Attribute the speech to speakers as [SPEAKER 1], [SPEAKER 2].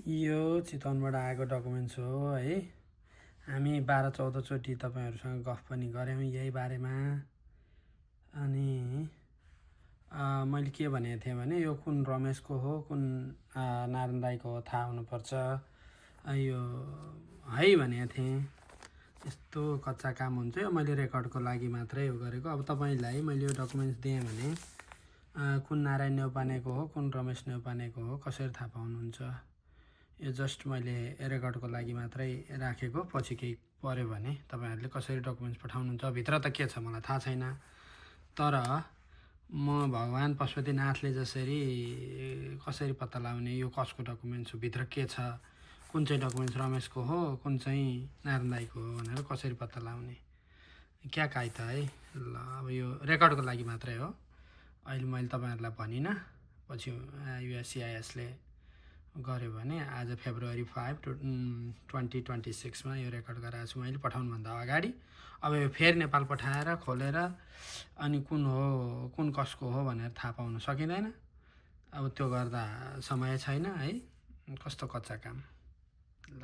[SPEAKER 1] यो चितवनबाट आएको डकुमेन्ट्स हो है। हामी 12-14 चोटि तपाईँहरूसँग गफ पनि गऱ्यौँ यही बारेमा। अनि मैले के भनेको थिएँ भने यो कुन रमेशको हो कुन नारायण दाईको हो थाहा हुनुपर्छ यो है भनेको थिएँ। यस्तो कच्चा काम हुन्छ यो मैले रेकर्डको लागि मात्रै हो गरेको। अब तपाईँलाई मैले यो डकुमेन्ट्स दिएँ भने कुन नारायण नेउपानेको हो कुन रमेश नेउपानेको हो कसरी थाहा पाउनुहुन्छ। यो जस्ट मैले रेकर्डको लागि मात्रै राखेको। पछि केही पर्यो भने तपाईँहरूले कसरी डकुमेन्ट्स पठाउनुहुन्छ भित्र त के छ मलाई थाहा छैन। तर म भगवान् पशुपतिनाथले जसरी कसरी पत्ता लगाउने यो कसको डकुमेन्ट्स हो भित्र के छ कुन चाहिँ डकुमेन्ट्स रमेशको हो कुन चाहिँ नारायण दाईको हो भनेर कसरी पत्ता लगाउने क्या काई त है। ल अब यो रेकर्डको लागि मात्रै हो। अहिले मैले तपाईँहरूलाई भनिनँ पछि युएससिआइएसले गऱ्यो भने आज फेब्रुअरी 5, 2026 यो रेकर्ड गराएको छु मैले पठाउनुभन्दा अगाडि। अब यो फेरि नेपाल पठाएर खोलेर अनि कुन हो कुन कसको हो भनेर थाहा पाउन सकिँदैन। अब त्यो गर्दा समय छैन है। कस्तो कच्चा काम। ल